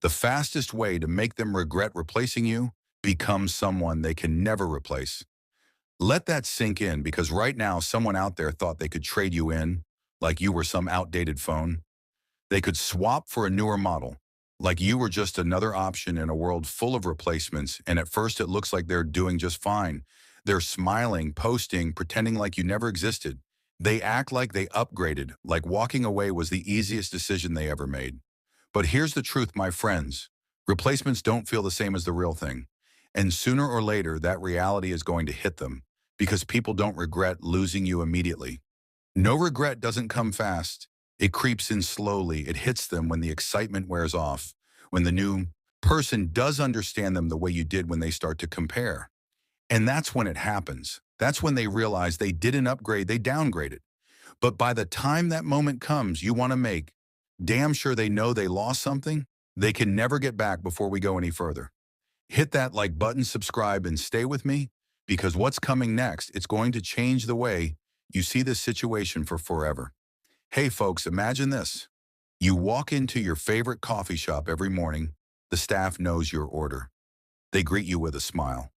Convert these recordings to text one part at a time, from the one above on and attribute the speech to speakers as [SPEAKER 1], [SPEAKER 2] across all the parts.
[SPEAKER 1] The fastest way to make them regret replacing you, become someone they can never replace. Let that sink in because right now someone out there thought they could trade you in like you were some outdated phone. They could swap for a newer model, like you were just another option in a world full of replacements, and at first it looks like they're doing just fine. They're smiling, posting, pretending like you never existed. They act like they upgraded, like walking away was the easiest decision they ever made. But here's the truth, my friends. Replacements don't feel the same as the real thing. And sooner or later, that reality is going to hit them because people don't regret losing you immediately. No regret doesn't come fast. It creeps in slowly. It hits them when the excitement wears off, when the new person does understand them the way you did when they start to compare. And that's when it happens. That's when they realize they didn't upgrade, they downgraded. But by the time that moment comes, you want to make damn sure they know they lost something they can never get back before we go any further. Hit that like button, subscribe, and stay with me because what's coming next, it's going to change the way you see this situation for forever. Hey folks, imagine this. You walk into your favorite coffee shop every morning. The staff knows your order. They greet you with a smile.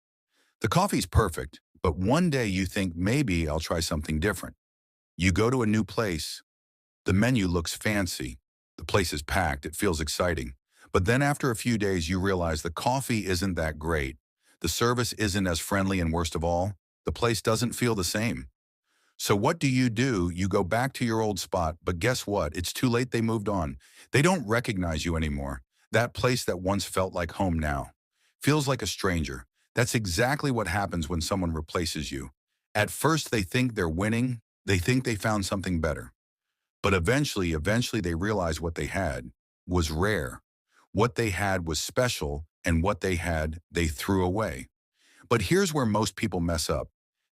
[SPEAKER 1] The coffee's perfect, but one day you think maybe I'll try something different. You go to a new place. The menu looks fancy. The place is packed. It feels exciting. But then after a few days, you realize the coffee isn't that great. The service isn't as friendly, and worst of all, the place doesn't feel the same. So what do? You go back to your old spot, but guess what? It's too late. They moved on. They don't recognize you anymore. That place that once felt like home now feels like a stranger. That's exactly what happens when someone replaces you. At first, they think they're winning. They think they found something better. But eventually they realize what they had was rare. What they had was special, and what they had, they threw away. But here's where most people mess up.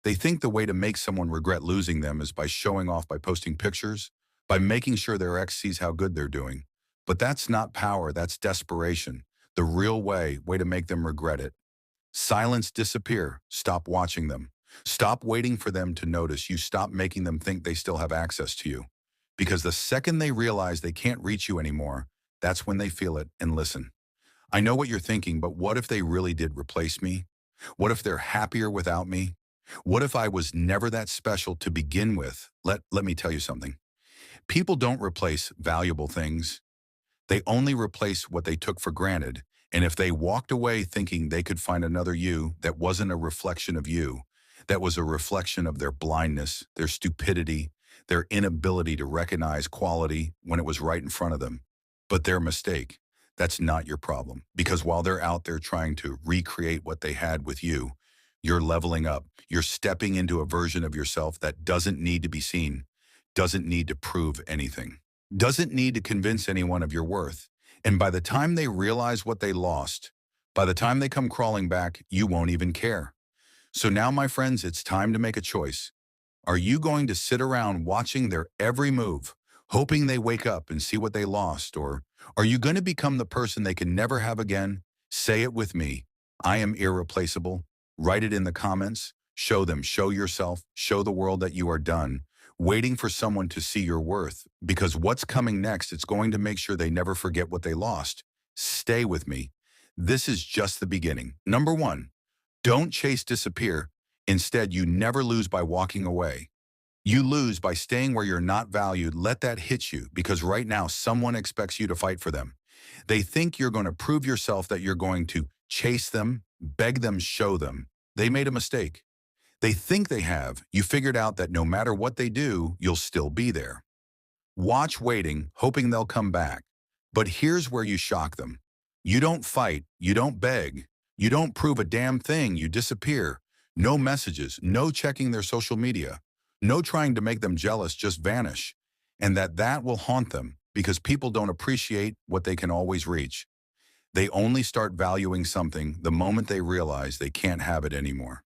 [SPEAKER 1] They think the way to make someone regret losing them is by showing off, by posting pictures, by making sure their ex sees how good they're doing. But that's not power, that's desperation. The real way to make them regret it. Silence, disappear, stop watching them. Stop waiting for them to notice you, stop making them think they still have access to you. Because the second they realize they can't reach you anymore, that's when they feel it. And listen, I know what you're thinking, but what if they really did replace me? What if they're happier without me? What if I was never that special to begin with? Let me tell you something. People don't replace valuable things. They only replace what they took for granted. And if they walked away thinking they could find another you that wasn't a reflection of you, that was a reflection of their blindness, their stupidity, their inability to recognize quality when it was right in front of them, but their mistake, that's not your problem. Because while they're out there trying to recreate what they had with you, you're leveling up. You're stepping into a version of yourself that doesn't need to be seen, doesn't need to prove anything, doesn't need to convince anyone of your worth. And by the time they realize what they lost, by the time they come crawling back, you won't even care. So now, my friends, it's time to make a choice. Are you going to sit around watching their every move, hoping they wake up and see what they lost? Or are you going to become the person they can never have again? Say it with me. I am irreplaceable. Write it in the comments. Show them, show yourself, show the world that you are done waiting for someone to see your worth. Because what's coming next, it's going to make sure they never forget what they lost. Stay with me. This is just the beginning. Number one, don't chase disappear. Instead, you never lose by walking away. You lose by staying where you're not valued. Let that hit you because right now someone expects you to fight for them. They think you're going to prove yourself, that you're going to chase them, beg them, show them. They made a mistake. They think they have. You figured out that no matter what they do, you'll still be there. Watch waiting, hoping they'll come back. But here's where you shock them. You don't fight. You don't beg. You don't prove a damn thing. You disappear. No messages, no checking their social media, no trying to make them jealous, just vanish. And that will haunt them because people don't appreciate what they can always reach. They only start valuing something the moment they realize they can't have it anymore.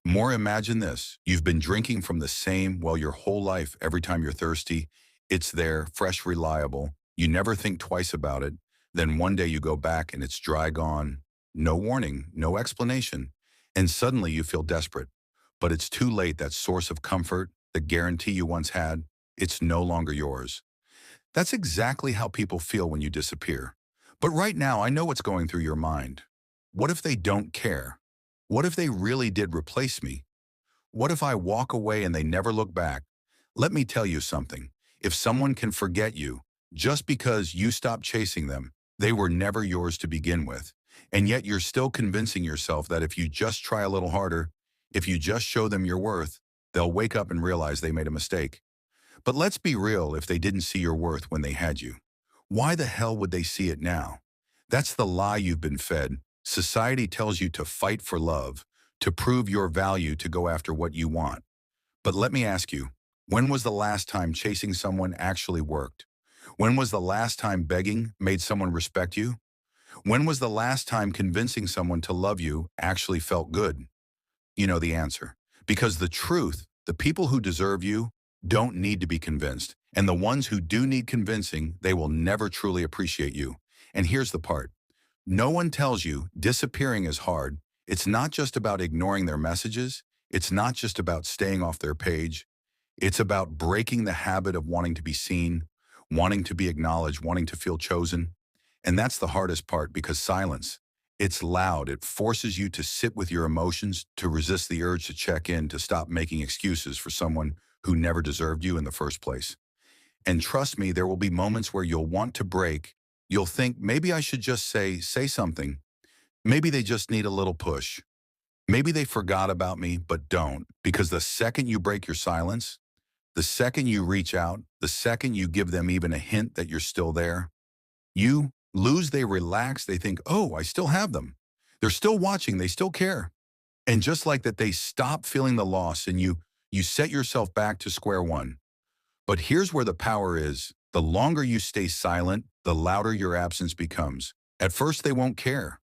[SPEAKER 1] More, imagine this. You've been drinking from the same well your whole life. Every time you're thirsty, it's there, fresh, reliable. You never think twice about it. Then one day you go back and it's dry, gone. No warning, no explanation. And suddenly you feel desperate. But it's too late. That source of comfort, the guarantee you once had, it's no longer yours. That's exactly how people feel when you disappear. But right now, I know what's going through your mind. What if they don't care? What if they really did replace me? What if I walk away and they never look back? Let me tell you something. If someone can forget you just because you stopped chasing them, they were never yours to begin with. And yet you're still convincing yourself that if you just try a little harder, if you just show them your worth, they'll wake up and realize they made a mistake. But let's be real, if they didn't see your worth when they had you, why the hell would they see it now? That's the lie you've been fed. Society tells you to fight for love, to prove your value, to go after what you want. But let me ask you, when was the last time chasing someone actually worked? When was the last time begging made someone respect you? When was the last time convincing someone to love you actually felt good? You know the answer. Because the truth, the people who deserve you don't need to be convinced. And the ones who do need convincing, they will never truly appreciate you. And here's the part. No one tells you disappearing is hard. It's not just about ignoring their messages. It's not just about staying off their page. It's about breaking the habit of wanting to be seen, wanting to be acknowledged, wanting to feel chosen. And that's the hardest part, because silence, it's loud. It forces you to sit with your emotions, to resist the urge to check in, to stop making excuses for someone who never deserved you in the first place. And trust me, there will be moments where you'll want to break. You'll think, maybe I should just say something. Maybe they just need a little push. Maybe they forgot about me, but don't. Because the second you break your silence, the second you reach out, the second you give them even a hint that you're still there, you lose. They relax. They think, oh, I still have them. They're still watching. They still care. And just like that, they stop feeling the loss, and you set yourself back to square one. But here's where the power is. The longer you stay silent, the louder your absence becomes. At first, they won't care.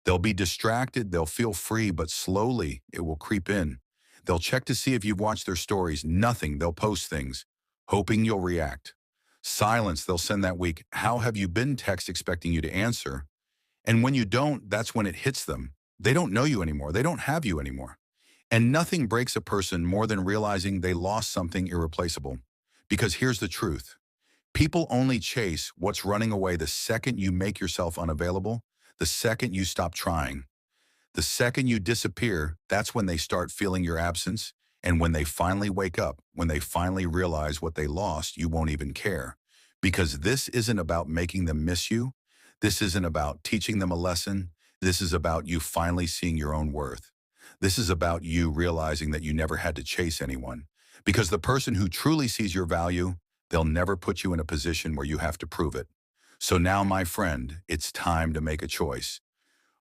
[SPEAKER 1] They'll be distracted, they'll feel free, but slowly it will creep in. They'll check to see if you've watched their stories. Nothing. They'll post things, hoping you'll react. Silence, they'll send that week, "How have you been?" text, expecting you to answer. And when you don't, that's when it hits them. They don't know you anymore. They don't have you anymore. And nothing breaks a person more than realizing they lost something irreplaceable. Because here's the truth. People only chase what's running away the second you make yourself unavailable, the second you stop trying. The second you disappear, that's when they start feeling your absence. And when they finally wake up, when they finally realize what they lost, you won't even care. Because this isn't about making them miss you. This isn't about teaching them a lesson. This is about you finally seeing your own worth. This is about you realizing that you never had to chase anyone. Because the person who truly sees your value, they'll never put you in a position where you have to prove it. So now, my friend, it's time to make a choice.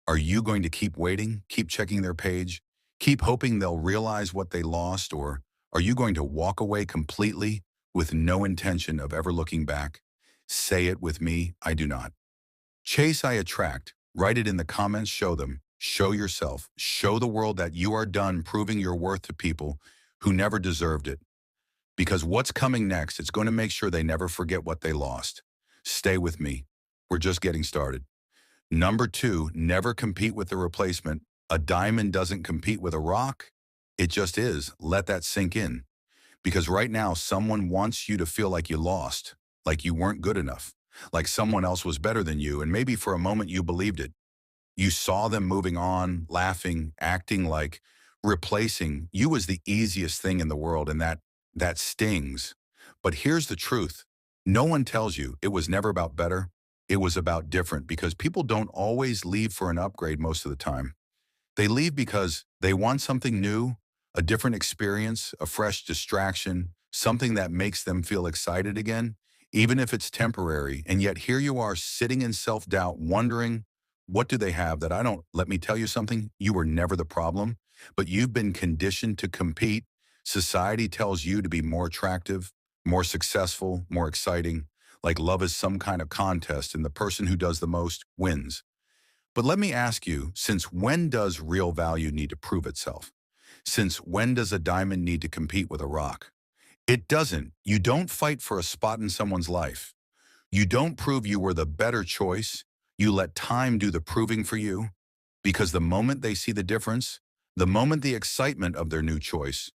[SPEAKER 1] Are you going to keep waiting, keep checking their page, keep hoping they'll realize what they lost, or are you going to walk away completely with no intention of ever looking back? Say it with me, I do not. Chase, I attract. Write it in the comments, show them. Show yourself. Show the world that you are done proving your worth to people who never deserved it. Because what's coming next, it's going to make sure they never forget what they lost. Stay with me. We're just getting started. Number 2, never compete with the replacement. A diamond doesn't compete with a rock. It just is. Let that sink in. Because right now, someone wants you to feel like you lost, like you weren't good enough, like someone else was better than you, and maybe for a moment you believed it. You saw them moving on, laughing, acting like replacing you was the easiest thing in the world, and that stings. But here's the truth. No one tells you it was never about better. It was about different, because people don't always leave for an upgrade most of the time. They leave because they want something new, a different experience, a fresh distraction, something that makes them feel excited again, even if it's temporary. And yet here you are sitting in self-doubt, wondering, what do they have that I don't? Let me tell you something. You were never the problem, but you've been conditioned to compete. Society tells you to be more attractive, more successful, more exciting, like love is some kind of contest and the person who does the most wins. But let me ask you, since when does real value need to prove itself? Since when does a diamond need to compete with a rock? It doesn't. You don't fight for a spot in someone's life. You don't prove you were the better choice. You let time do the proving for you. Because the moment they see the difference, the moment the excitement of their new choice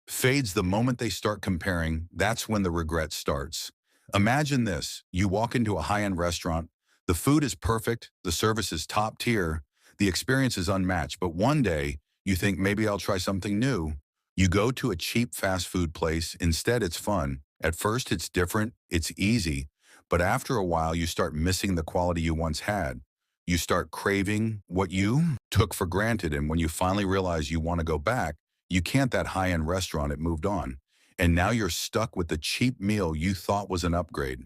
[SPEAKER 1] fades, the moment they start comparing, that's when the regret starts. Imagine this. You walk into a high-end restaurant. The food is perfect, the service is top tier, the experience is unmatched, but one day you think maybe I'll try something new. You go to a cheap fast food place, instead it's fun. At first it's different, it's easy, but after a while you start missing the quality you once had. You start craving what you took for granted, and when you finally realize you want to go back, you can't. That high-end restaurant, it moved on. And now you're stuck with the cheap meal you thought was an upgrade.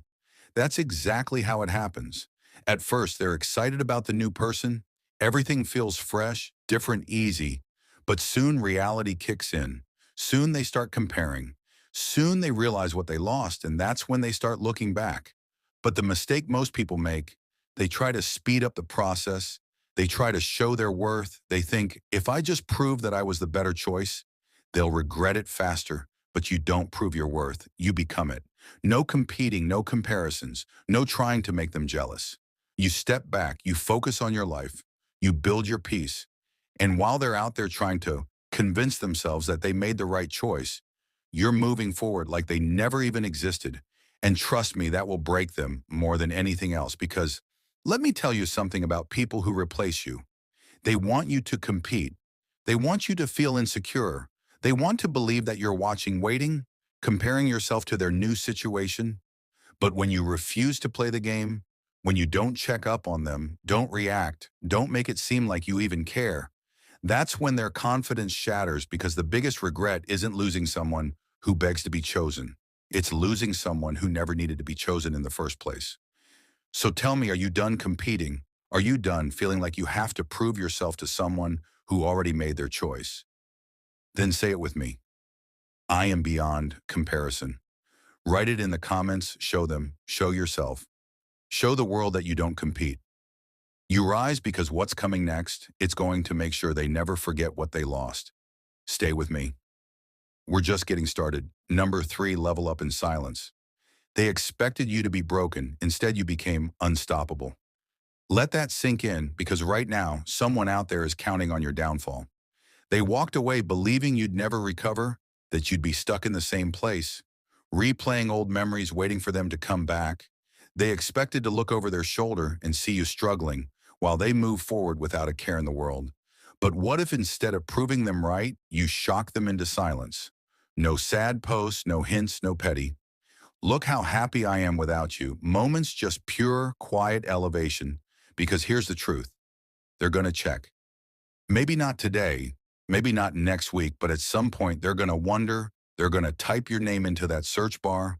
[SPEAKER 1] That's exactly how it happens. At first, they're excited about the new person. Everything feels fresh, different, easy. But soon reality kicks in. Soon they start comparing. Soon they realize what they lost, and that's when they start looking back. But the mistake most people make, they try to speed up the process. They try to show their worth. They think, if I just prove that I was the better choice, they'll regret it faster. But you don't prove your worth, you become it. No competing, no comparisons, no trying to make them jealous. You step back, you focus on your life, you build your peace, and while they're out there trying to convince themselves that they made the right choice, you're moving forward like they never even existed. And trust me, that will break them more than anything else, because let me tell you something about people who replace you. They want you to compete. They want you to feel insecure. They want to believe that you're watching, waiting, comparing yourself to their new situation. But when you refuse to play the game, when you don't check up on them, don't react, don't make it seem like you even care, that's when their confidence shatters, because the biggest regret isn't losing someone who begs to be chosen. It's losing someone who never needed to be chosen in the first place. So tell me, are you done competing? Are you done feeling like you have to prove yourself to someone who already made their choice? Then say it with me. I am beyond comparison. Write it in the comments, show them, show yourself. Show the world that you don't compete. You rise because what's coming next, it's going to make sure they never forget what they lost. Stay with me. We're just getting started. Number 3, level up in silence. They expected you to be broken. Instead, you became unstoppable. Let that sink in, because right now, someone out there is counting on your downfall. They walked away believing you'd never recover, that you'd be stuck in the same place, replaying old memories, waiting for them to come back. They expected to look over their shoulder and see you struggling while they move forward without a care in the world. But what if instead of proving them right, you shock them into silence? No sad posts, no hints, no petty. Look how happy I am without you. Moments, just pure, quiet elevation. Because here's the truth. They're going to check. Maybe not today, maybe not next week, but at some point they're going to wonder, they're going to type your name into that search bar,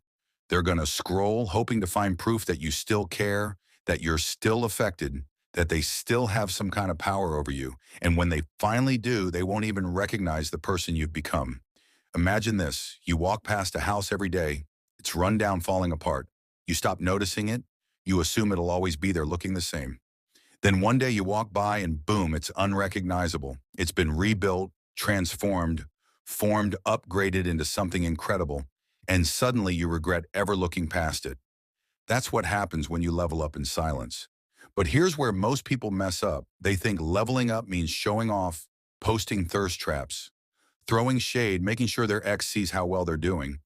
[SPEAKER 1] they're going to scroll, hoping to find proof that you still care, that you're still affected, that they still have some kind of power over you. And when they finally do, they won't even recognize the person you've become. Imagine this, you walk past a house every day, it's run down, falling apart. You stop noticing it, you assume it'll always be there looking the same. Then one day you walk by and boom, it's unrecognizable. It's been rebuilt, transformed, formed, upgraded into something incredible, and suddenly you regret ever looking past it. That's what happens when you level up in silence. But here's where most people mess up. They think leveling up means showing off, posting thirst traps, throwing shade, making sure their ex sees how well they're doing.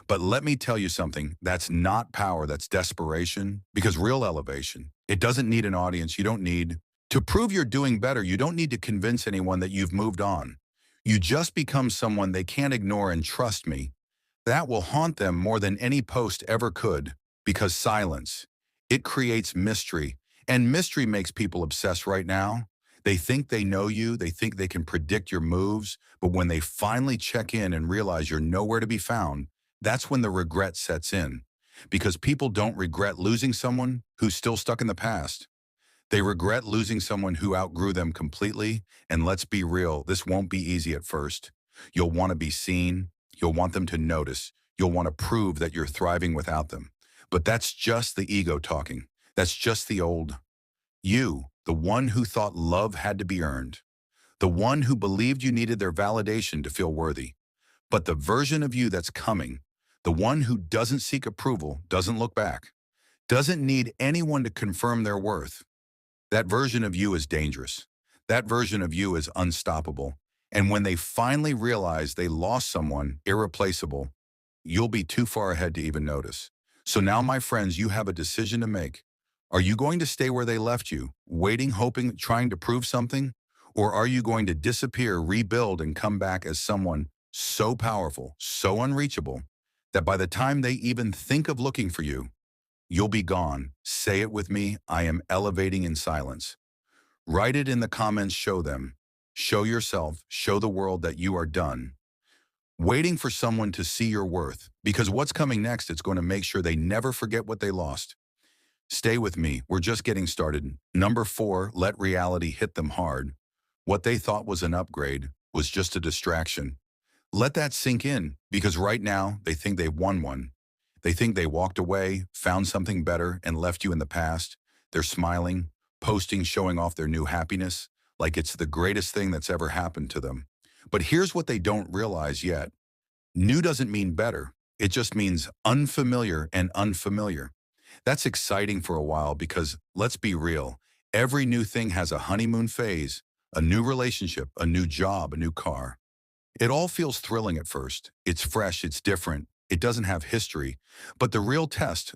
[SPEAKER 1] But let me tell you something, that's not power, that's desperation. Because real elevation, it doesn't need an audience. You don't need to prove you're doing better. You don't need to convince anyone that you've moved on. You just become someone they can't ignore, and trust me, that will haunt them more than any post ever could. Because silence, it creates mystery. And mystery makes people obsessed right now. They think they know you, they think they can predict your moves, but when they finally check in and realize you're nowhere to be found, that's when the regret sets in. Because people don't regret losing someone who's still stuck in the past. They regret losing someone who outgrew them completely. And let's be real, this won't be easy at first. You'll want to be seen. You'll want them to notice. You'll want to prove that you're thriving without them. But that's just the ego talking. That's just the old you, the one who thought love had to be earned. The one who believed you needed their validation to feel worthy. But the version of you that's coming, the one who doesn't seek approval, doesn't look back, doesn't need anyone to confirm their worth, that version of you is dangerous. That version of you is unstoppable. And when they finally realize they lost someone irreplaceable, you'll be too far ahead to even notice. So now, my friends, you have a decision to make. Are you going to stay where they left you, waiting, hoping, trying to prove something? Or are you going to disappear, rebuild, and come back as someone so powerful, so unreachable, that by the time they even think of looking for you, you'll be gone? Say it with me, I am elevating in silence. Write it in the comments, show them. Show yourself, show the world that you are done waiting for someone to see your worth, because what's coming next, it's going to make sure they never forget what they lost. Stay with me, we're just getting started. Number 4, let reality hit them hard. What they thought was an upgrade was just a distraction. Let that sink in, because right now they think they've won one. They think they walked away, found something better, and left you in the past. They're smiling, posting, showing off their new happiness, like it's the greatest thing that's ever happened to them. But here's what they don't realize yet. New doesn't mean better. It just means unfamiliar and unfamiliar. That's exciting for a while because, let's be real, every new thing has a honeymoon phase, a new relationship, a new job, a new car. It all feels thrilling at first. It's fresh, it's different, it doesn't have history. But the real test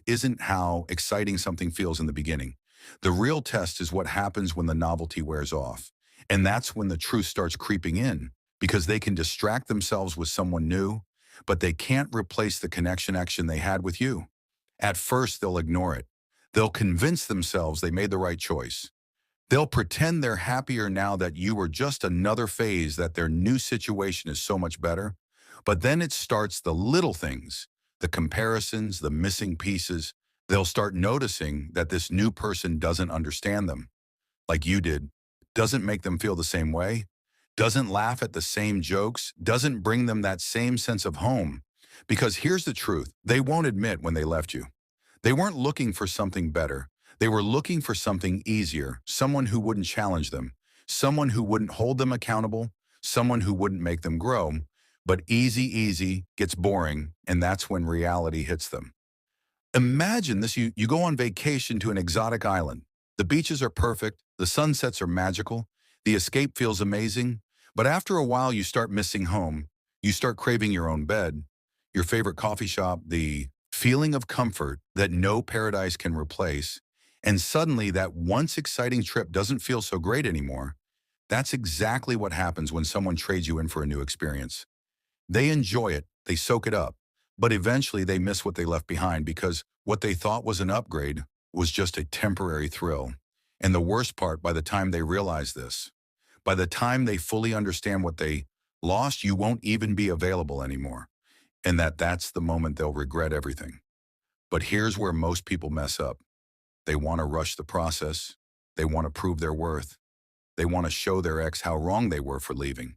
[SPEAKER 1] isn't how exciting something feels in the beginning. The real test is what happens when the novelty wears off. And that's when the truth starts creeping in, because they can distract themselves with someone new, but they can't replace the connection action they had with you. At first, they'll ignore it. They'll convince themselves they made the right choice. They'll pretend they're happier now that you were just another phase, that their new situation is so much better. But then it starts the little things, the comparisons, the missing pieces. They'll start noticing that this new person doesn't understand them like you did, doesn't make them feel the same way, doesn't laugh at the same jokes, doesn't bring them that same sense of home. Because here's the truth, they won't admit when they left you. They weren't looking for something better. They were looking for something easier, someone who wouldn't challenge them, someone who wouldn't hold them accountable, someone who wouldn't make them grow. But easy gets boring, and that's when reality hits them. Imagine this, you go on vacation to an exotic island. The beaches are perfect, the sunsets are magical, the escape feels amazing, but after a while you start missing home. You start craving your own bed, your favorite coffee shop, the feeling of comfort that no paradise can replace, and suddenly that once exciting trip doesn't feel so great anymore. That's exactly what happens when someone trades you in for a new experience. They enjoy it, they soak it up, but eventually they miss what they left behind, because what they thought was an upgrade was just a temporary thrill. And the worst part, by the time they realize this, by the time they fully understand what they lost, you won't even be available anymore. And that's the moment they'll regret everything. But here's where most people mess up. They want to rush the process. They want to prove their worth. They want to show their ex how wrong they were for leaving.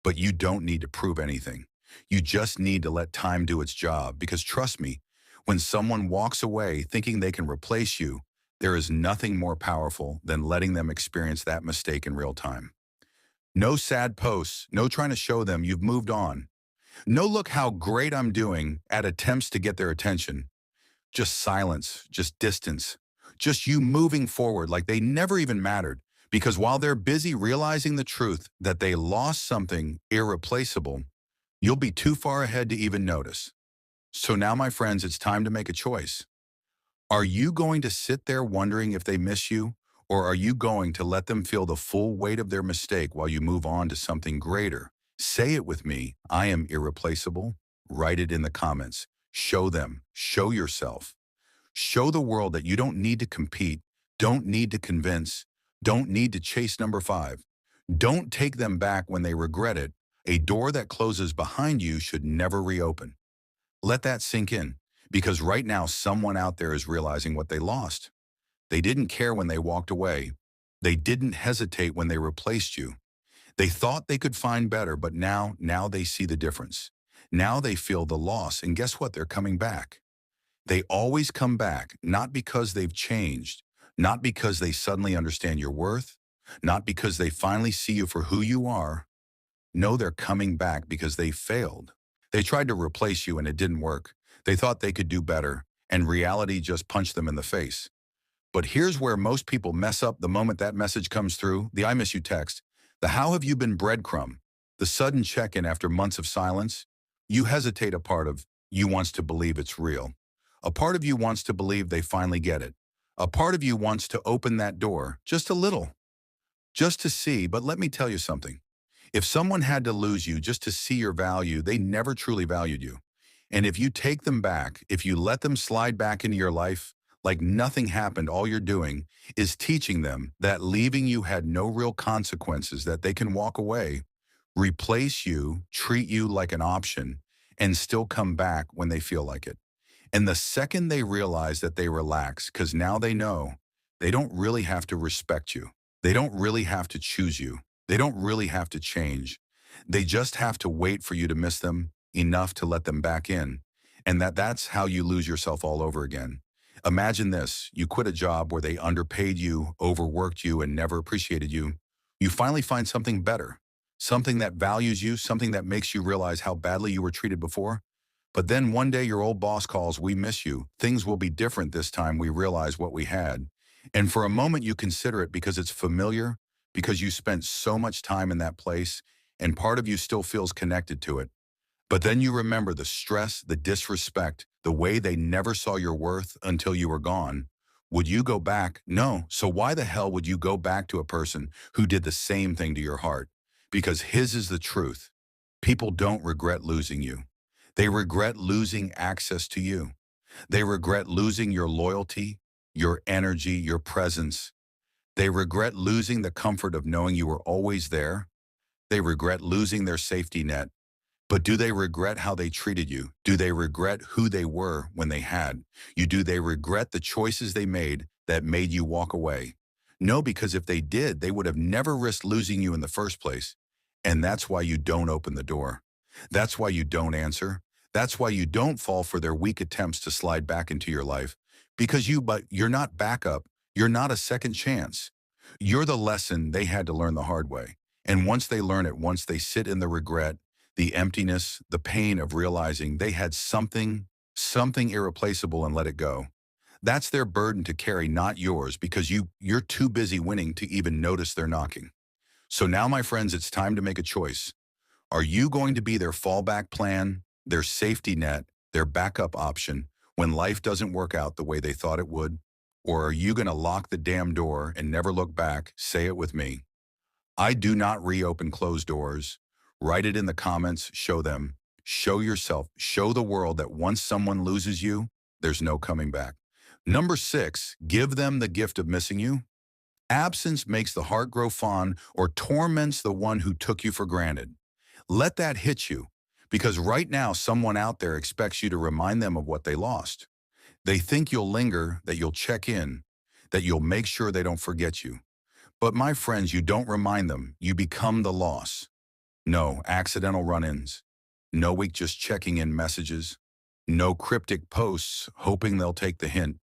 [SPEAKER 1] But you don't need to prove anything. You just need to let time do its job, because trust me, when someone walks away thinking they can replace you, there is nothing more powerful than letting them experience that mistake in real time. No sad posts, no trying to show them you've moved on. No look how great I'm doing at attempts to get their attention. Just silence, just distance, just you moving forward like they never even mattered. Because while they're busy realizing the truth that they lost something irreplaceable, you'll be too far ahead to even notice. So now, my friends, it's time to make a choice. Are you going to sit there wondering if they miss you, or are you going to let them feel the full weight of their mistake while you move on to something greater? Say it with me, I am irreplaceable. Write it in the comments. Show them, show yourself. Show the world that you don't need to compete, don't need to convince, don't need to chase number 5. Don't take them back when they regret it. A door that closes behind you should never reopen. Let that sink in, because right now someone out there is realizing what they lost. They didn't care when they walked away. They didn't hesitate when they replaced you. They thought they could find better, but now they see the difference. Now they feel the loss, and guess what? They're coming back. They always come back, not because they've changed, not because they suddenly understand your worth, not because they finally see you for who you are. No, they're coming back because they failed. They tried to replace you and it didn't work. They thought they could do better, and reality just punched them in the face. But here's where most people mess up the moment that message comes through, the "I miss you" text, the "how have you been" breadcrumb, the sudden check-in after months of silence. You hesitate a part of you wants to believe it's real. A part of you wants to believe they finally get it. A part of you wants to open that door just a little, just to see. But let me tell you something. If someone had to lose you just to see your value, they never truly valued you. And if you take them back, if you let them slide back into your life, like nothing happened, all you're doing is teaching them that leaving you had no real consequences, that they can walk away, replace you, treat you like an option, and still come back when they feel like it. And the second they realize that they relax, because now they know they don't really have to respect you. They don't really have to choose you. They don't really have to change. They just have to wait for you to miss them enough to let them back in. And that's how you lose yourself all over again. Imagine this. You quit a job where they underpaid you, overworked you, and never appreciated you. You finally find something better, something that values you, something that makes you realize how badly you were treated before. But then one day your old boss calls, "We miss you. Things will be different this time. We realize what we had." And for a moment you consider it because it's familiar, because you spent so much time in that place, and part of you still feels connected to it. But then you remember the stress, the disrespect, the way they never saw your worth until you were gone. Would you go back? No. So why the hell would you go back to a person who did the same thing to your heart? Because his is the truth. People don't regret losing you. They regret losing access to you. They regret losing your loyalty, your energy, your presence. They regret losing the comfort of knowing you were always there. They regret losing their safety net. But do they regret how they treated you? Do they regret who they were when they had you? Do they regret the choices they made that made you walk away? No, because if they did, they would have never risked losing you in the first place. And that's why you don't open the door. That's why you don't answer. That's why you don't fall for their weak attempts to slide back into your life. Because but you're not backup. You're not a second chance. You're the lesson they had to learn the hard way. And once they learn it, once they sit in the regret, the emptiness, the pain of realizing they had something irreplaceable and let it go. That's their burden to carry, not yours, because you're too busy winning to even notice they're knocking. So now, my friends, it's time to make a choice. Are you going to be their fallback plan, their safety net, their backup option when life doesn't work out the way they thought it would? Or are you going to lock the damn door and never look back? Say it with me. I do not reopen closed doors. Write it in the comments, show them, show yourself, show the world that once someone loses you, there's no coming back. Number 6, give them the gift of missing you. Absence makes the heart grow fond or torments the one who took you for granted. Let that hit you, because right now someone out there expects you to remind them of what they lost. They think you'll linger, that you'll check in, that you'll make sure they don't forget you. But my friends, you don't remind them, you become the loss. No accidental run-ins, no weak just checking in messages, no cryptic posts hoping they'll take the hint.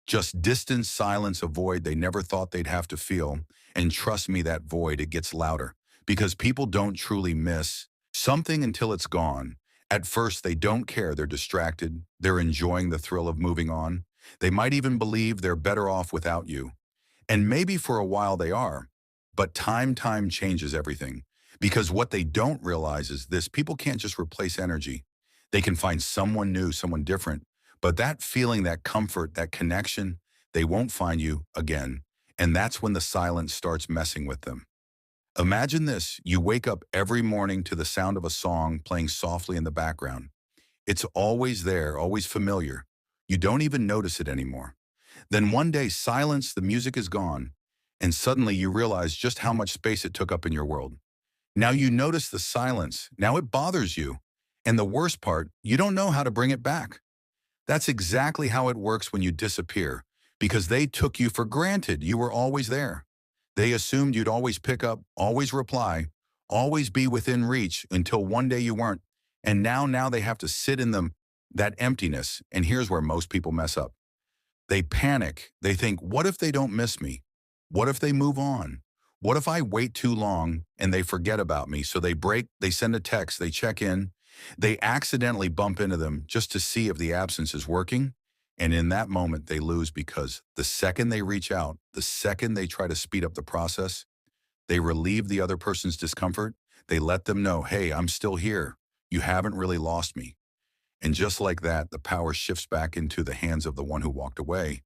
[SPEAKER 1] Just distant silence, a void they never thought they'd have to feel. And trust me, that void, it gets louder. Because people don't truly miss something until it's gone. At first, they don't care. They're distracted. They're enjoying the thrill of moving on. They might even believe they're better off without you. And maybe for a while they are. But time changes everything. Because what they don't realize is this: people can't just replace energy. They can find someone new, someone different. But that feeling, that comfort, that connection, they won't find you again. And that's when the silence starts messing with them. Imagine this: you wake up every morning to the sound of a song playing softly in the background. It's always there, always familiar. You don't even notice it anymore. Then one day, silence, the music is gone, and suddenly you realize just how much space it took up in your world. Now you notice the silence. Now it bothers you. And the worst part, you don't know how to bring it back. That's exactly how it works when you disappear, because they took you for granted. You were always there. They assumed you'd always pick up, always reply, always be within reach until one day you weren't. And now they have to sit in that emptiness. And here's where most people mess up. They panic. They think, what if they don't miss me? What if they move on? What if I wait too long and they forget about me? So they send a text, they check in, they accidentally bump into them just to see if the absence is working. And in that moment, they lose, because the second they reach out, the second they try to speed up the process, they relieve the other person's discomfort. They let them know, hey, I'm still here. You haven't really lost me. And just like that, the power shifts back into the hands of the one who walked away.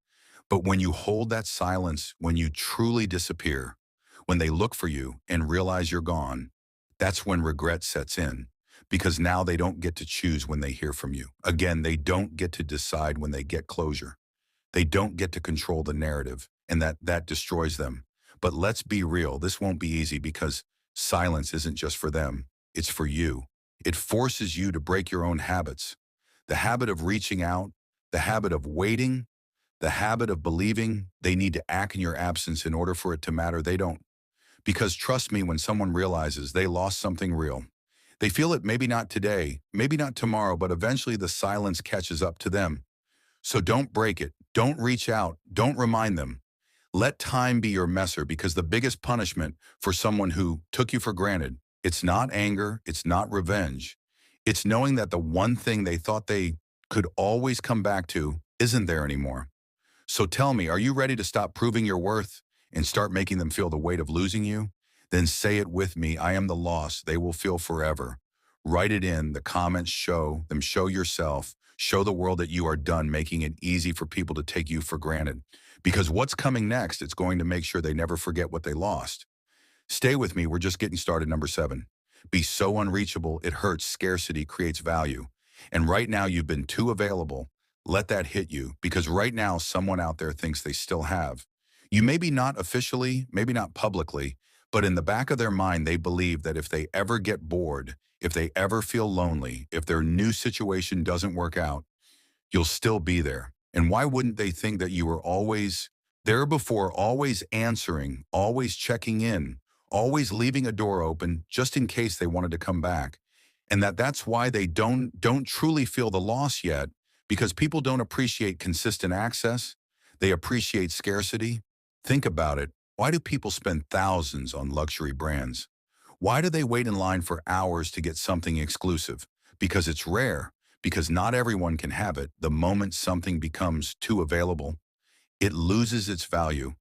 [SPEAKER 1] But when you hold that silence, when you truly disappear, when they look for you and realize you're gone, that's when regret sets in. Because now they don't get to choose when they hear from you. Again, they don't get to decide when they get closure. They don't get to control the narrative, and that destroys them. But let's be real, this won't be easy because silence isn't just for them, it's for you. It forces you to break your own habits. The habit of reaching out, the habit of waiting, the habit of believing they need to act in your absence in order for it to matter. They don't. Because trust me, when someone realizes they lost something real, they feel it maybe not today, maybe not tomorrow, but eventually the silence catches up to them. So don't break it. Don't reach out. Don't remind them. Let time be your messer because the biggest punishment for someone who took you for granted, it's not anger, it's not revenge. It's knowing that the one thing they thought they could always come back to isn't there anymore. So tell me, are you ready to stop proving your worth and start making them feel the weight of losing you? Then say it with me, I am the loss they will feel forever. Write it in the comments, show them, show yourself, show the world that you are done making it easy for people to take you for granted. Because what's coming next, it's going to make sure they never forget what they lost. Stay with me, we're just getting started. Number 7, be so unreachable, it hurts. Scarcity creates value. And right now you've been too available. Let that hit you because right now someone out there thinks they still have. You maybe not officially, maybe not publicly, but in the back of their mind, they believe that if they ever get bored, if they ever feel lonely, if their new situation doesn't work out, you'll still be there. And why wouldn't they think that you were always there before, always answering, always checking in, always leaving a door open just in case they wanted to come back? And that's why they don't truly feel the loss yet, because people don't appreciate consistent access. They appreciate scarcity. Think about it. Why do people spend thousands on luxury brands? Why do they wait in line for hours to get something exclusive? Because it's rare, because not everyone can have it. The moment something becomes too available, it loses its value.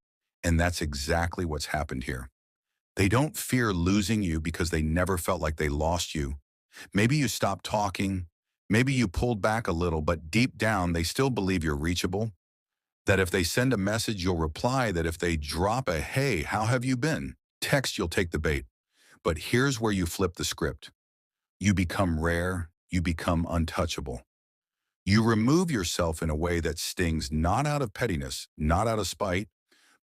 [SPEAKER 1] And that's exactly what's happened here. They don't fear losing you because they never felt like they lost you. Maybe you stopped talking, maybe you pulled back a little, but deep down they still believe you're reachable. That if they send a message, you'll reply. That if they drop a, hey, how have you been? Text, you'll take the bait. But here's where you flip the script. You become rare, you become untouchable. You remove yourself in a way that stings, not out of pettiness, not out of spite,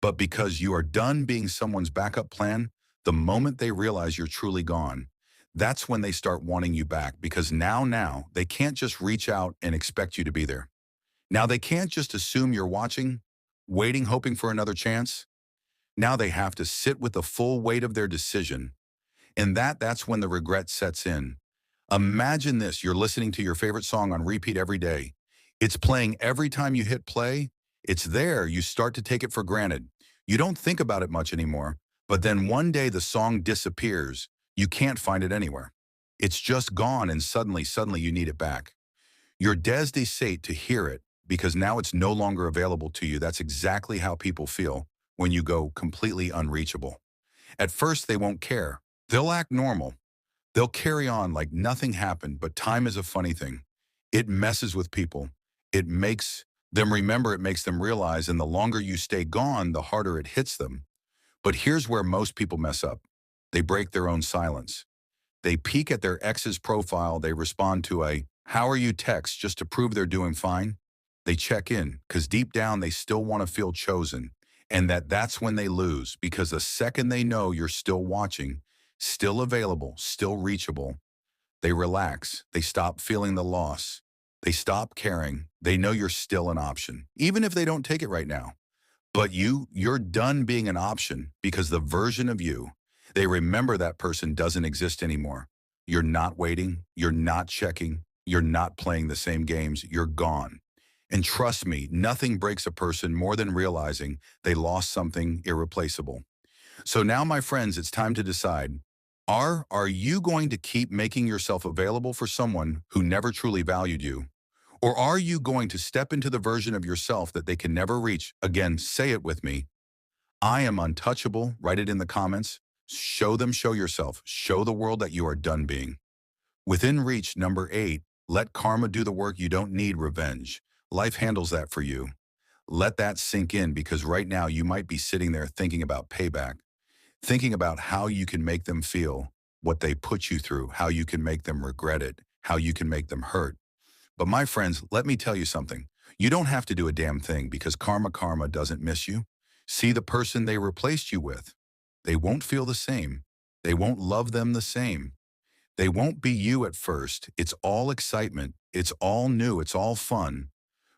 [SPEAKER 1] but because you are done being someone's backup plan. The moment they realize you're truly gone, that's when they start wanting you back, because now they can't just reach out and expect you to be there. Now they can't just assume you're watching, waiting, hoping for another chance. Now they have to sit with the full weight of their decision. And that's when the regret sets in. Imagine this, you're listening to your favorite song on repeat every day. It's playing every time you hit play. It's there, you start to take it for granted. You don't think about it much anymore, but then one day the song disappears. You can't find it anywhere. It's just gone and suddenly you need it back. You're desensate to hear it because now it's no longer available to you. That's exactly how people feel when you go completely unreachable. At first, they won't care. They'll act normal. They'll carry on like nothing happened, but time is a funny thing. It messes with people. It makes them remember, it makes them realize, and the longer you stay gone, the harder it hits them. But here's where most people mess up. They break their own silence. They peek at their ex's profile. They respond to a, how are you text just to prove they're doing fine. They check in because deep down they still want to feel chosen. And that's when they lose, because the second they know you're still watching, still available, still reachable, they relax. They stop feeling the loss. They stop caring. They know you're still an option, even if they don't take it right now. But you're done being an option because the version of you, they remember that person doesn't exist anymore. You're not waiting. You're not checking. You're not playing the same games. You're gone. And trust me, nothing breaks a person more than realizing they lost something irreplaceable. So now, my friends, it's time to decide. Are you going to keep making yourself available for someone who never truly valued you? Or are you going to step into the version of yourself that they can never reach? Again, say it with me. I am untouchable. Write it in the comments. Show them, show yourself. Show the world that you are done being. Within reach, number 8, Let karma do the work. You don't need revenge. Life handles that for you. Let that sink in because right now you might be sitting there thinking about payback, thinking about how you can make them feel what they put you through, how you can make them regret it, how you can make them hurt. But my friends, let me tell you something. You don't have to do a damn thing because karma doesn't miss you. See the person they replaced you with. They won't feel the same. They won't love them the same. They won't be you at first. It's all excitement. It's all new. It's all fun.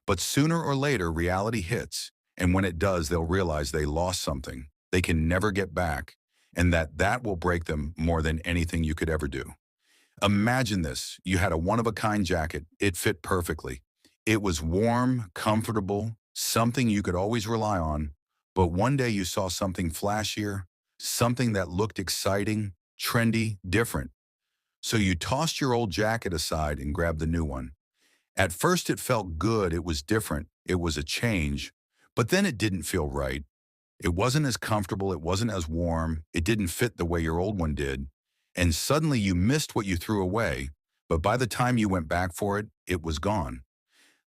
[SPEAKER 1] But sooner or later, reality hits. And when it does, they'll realize they lost something they can never get back, and that will break them more than anything you could ever do. Imagine this. You had a one-of-a-kind jacket. It fit perfectly. It was warm, comfortable, something you could always rely on. But one day you saw something flashier, something that looked exciting, trendy, different. So you tossed your old jacket aside and grabbed the new one. At first it felt good, it was different, it was a change, but then it didn't feel right. It wasn't as comfortable, it wasn't as warm, it didn't fit the way your old one did. And suddenly you missed what you threw away, but by the time you went back for it, it was gone.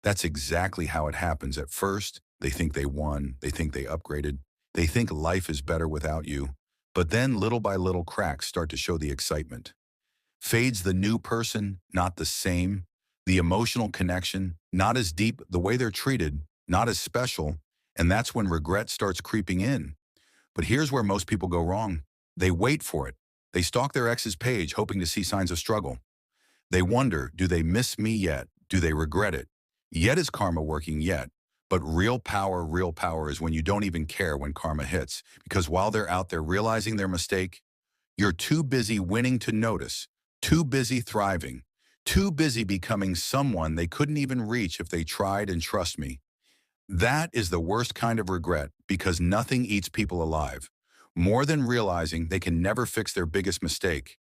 [SPEAKER 1] That's exactly how it happens. At first, they think they won, they think they upgraded, they think life is better without you. But then little by little cracks start to show the excitement. Fades the new person, not the same. The emotional connection, not as deep. The way they're treated, not as special. And that's when regret starts creeping in. But here's where most people go wrong. They wait for it. They stalk their ex's page, hoping to see signs of struggle. They wonder, do they miss me yet? Do they regret it? Yet is karma working yet? But real power is when you don't even care when karma hits. Because while they're out there realizing their mistake, you're too busy winning to notice, too busy thriving, too busy becoming someone they couldn't even reach if they tried. And trust me, that is the worst kind of regret because nothing eats people alive more than realizing they can never fix their biggest mistake.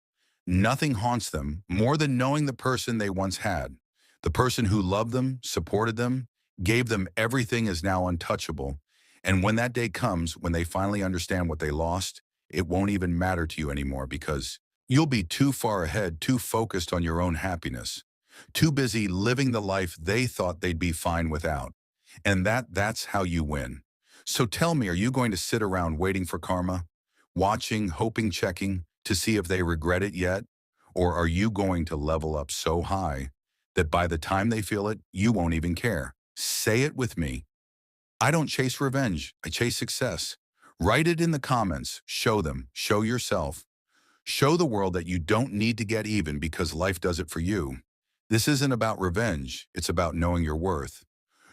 [SPEAKER 1] Nothing haunts them more than knowing the person they once had. The person who loved them, supported them, gave them everything is now untouchable. And when that day comes, when they finally understand what they lost, it won't even matter to you anymore because you'll be too far ahead, too focused on your own happiness, too busy living the life they thought they'd be fine without. And that's how you win. So tell me, are you going to sit around waiting for karma, watching, hoping, checking to see if they regret it yet? Or are you going to level up so high that by the time they feel it, you won't even care? Say it with me. I don't chase revenge. I chase success. Write it in the comments. Show them. Show yourself. Show the world that you don't need to get even because life does it for you. This isn't about revenge. It's about knowing your worth.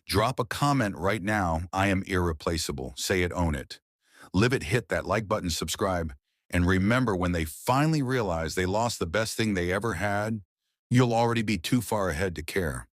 [SPEAKER 1] Drop a comment right now. I am irreplaceable. Say it, own it. Live it, hit that like button, subscribe. And remember, when they finally realize they lost the best thing they ever had, you'll already be too far ahead to care.